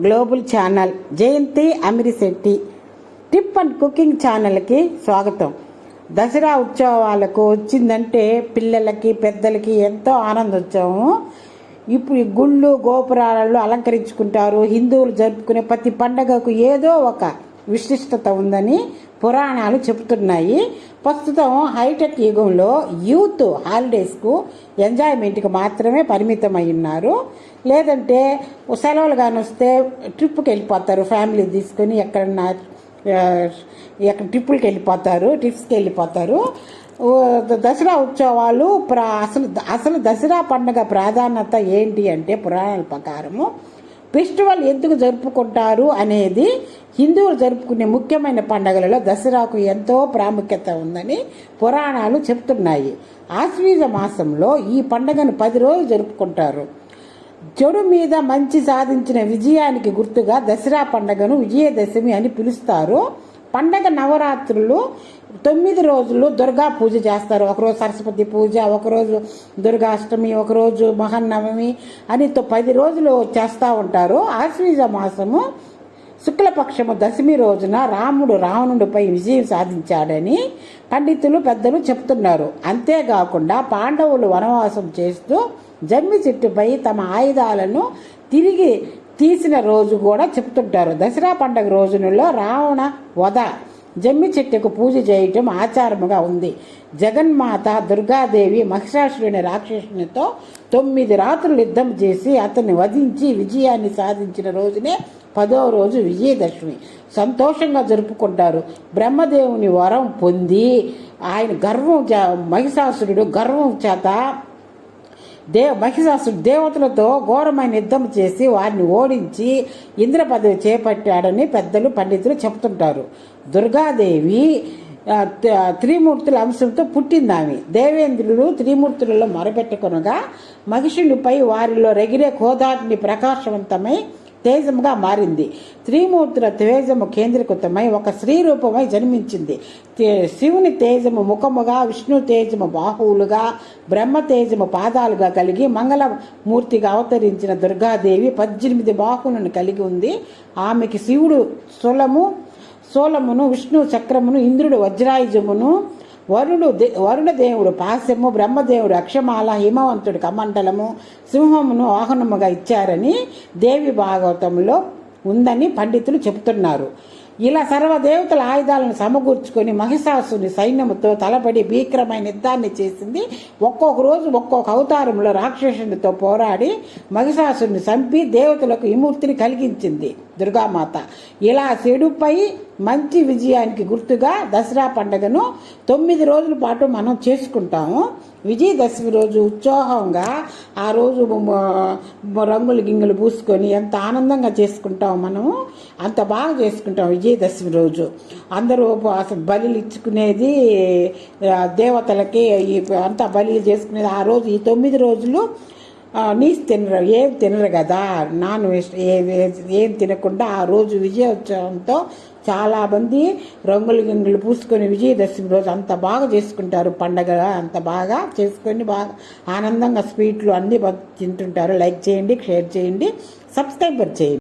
Global channel Jayanthi Amirishetti tip and cooking ఛానల్కి స్వాగతం. దసరా ఉత్సవాలకు వచ్చిందంటే పిల్లలకి పెద్దలకి ఎంతో ఆనందోత్సవము. ఇప్పుడు గుళ్ళు గోపురాలలో అలంకరించుకుంటారు. హిందువులు జరుపుకునే ప్రతి పండగకు ఏదో ఒక విశిష్టత ఉందని పురాణాలు చెబుతున్నాయి. ప్రస్తుతం హైటెక్ యుగంలో యూత్ హాలిడేస్కు ఎంజాయ్మెంట్కి మాత్రమే పరిమితమై ఉన్నారు. లేదంటే సెలవులు కానీ వస్తే ట్రిప్కి వెళ్ళిపోతారు. ఫ్యామిలీ తీసుకొని ఎక్కడన్నా ట్రిప్స్కి వెళ్ళిపోతారు. దసరా ఉత్సవాలు అసలు దసరా పండుగ ప్రాధాన్యత ఏంటి అంటే పురాణాల ప్రకారము ఫెస్టివల్ ఎందుకు జరుపుకుంటారు అనేది హిందువులు జరుపుకునే ముఖ్యమైన పండుగలలో దసరాకు ఎంతో ప్రాముఖ్యత ఉందని పురాణాలు చెప్తున్నాయి. ఆశ్వీజ మాసంలో ఈ పండుగను 10 రోజులు జరుపుకుంటారు. చెడు మీద మంచి సాధించిన విజయానికి గుర్తుగా దసరా పండుగను విజయదశమి అని పిలుస్తారు. పండగ నవరాత్రులు 9 రోజులు దుర్గా పూజ చేస్తారు. ఒకరోజు సరస్వతి పూజ, ఒకరోజు దుర్గాష్టమి, ఒకరోజు మహానవమి అని 10 రోజులు చేస్తూ ఉంటారు. ఆశ్వీజ మాసము శుక్లపక్షము దశమి రోజున రాముడు రావణుడిపై విజయం సాధించాడని పండితులు పెద్దలు చెప్తున్నారు. అంతేకాకుండా పాండవులు వనవాసం చేస్తూ జమ్మి చెట్టుపై తమ ఆయుధాలను తిరిగి తీసిన రోజు కూడా చెప్తుంటారు. దసరా పండుగ రోజులలో రావణ వధ జమ్మి చెట్టుకు పూజ చేయటం ఆచారముగా ఉంది. జగన్మాత దుర్గాదేవి మహిషాసురుని రాక్షసునితో 9 రాత్రులు యుద్ధం చేసి అతన్ని వధించి విజయాన్ని సాధించిన రోజునే 10వ రోజు విజయదశమి సంతోషంగా జరుపుకుంటారు. బ్రహ్మదేవుని వరం పొంది ఆయన మహిషాసురుడు గర్వం చేత మహిషాసుడు దేవతలతో ఘోరమైన యుద్ధం చేసి వారిని ఓడించి ఇంద్ర పదవి చేపట్టాడని పెద్దలు పండితులు చెప్తుంటారు. దుర్గాదేవి త్రిమూర్తుల అంశంతో పుట్టింది. ఆమె దేవేంద్రులు త్రిమూర్తులలో మొరపెట్టుకొనగా మహిషులపై వారిలో రగిరే కోదాగ్ని ప్రకాశవంతమై తేజముగా మారింది. త్రిమూర్తుల తేజము కేంద్రీకృతమై ఒక స్త్రీ రూపమై జన్మించింది. శివుని తేజము ముఖముగా, విష్ణు తేజము బాహువులుగా, బ్రహ్మ తేజము పాదాలుగా కలిగి మంగళమూర్తిగా అవతరించిన దుర్గాదేవి 18 బాహువులను కలిగి ఉంది. ఆమెకి శివుడు సోలమును, విష్ణు చక్రమును, ఇంద్రుడు వజ్రాయుజమును, వరుణదేవుడు పాశము, బ్రహ్మదేవుడు అక్షమాల, హిమవంతుడు కమండలము, సింహమును వాహనముగా ఇచ్చారని దేవి భాగవతంలో ఉందని పండితులు చెబుతున్నారు. ఇలా సర్వదేవతల ఆయుధాలను సమకూర్చుకొని మహిషాసుని సైన్యముతో తలపడి భీకరమైన యుద్ధాన్ని చేసింది. ఒక్కొక్క రోజు ఒక్కొక్క అవతారంలో రాక్షసునితో పోరాడి మహిషాసుని చంపి దేవతలకు విముక్తిని కలిగించింది దుర్గామాత. ఇలా చెడుపై మంచి విజయానికి గుర్తుగా దసరా పండుగను 9 రోజుల పాటు మనం చేసుకుంటాము. విజయదశమి రోజు ఉత్సాహంగా ఆ రోజు రంగులు గింగులు పూసుకొని ఎంత ఆనందంగా చేసుకుంటాం. మనము అంత బాగా చేసుకుంటాం. విజయదశమి రోజు అందరూ అసలు బలులు ఇచ్చుకునేది దేవతలకి, అంతా బలులు చేసుకునేది. ఆ రోజు ఈ 9 రోజులు నీసు ఏం తినరు కదా, నాన్ వెజ్ ఏం తినకుండా ఆ రోజు విజయోత్సవంతో చాలామంది రంగులు గింగులు పూసుకొని విజయదశమి రోజు అంత బాగా చేసుకుంటారు. పండగ అంత బాగా చేసుకొని బాగా ఆనందంగా స్వీట్లు అన్నీ తింటుంటారు. లైక్ చేయండి, షేర్ చేయండి, సబ్స్క్రైబర్ చేయండి.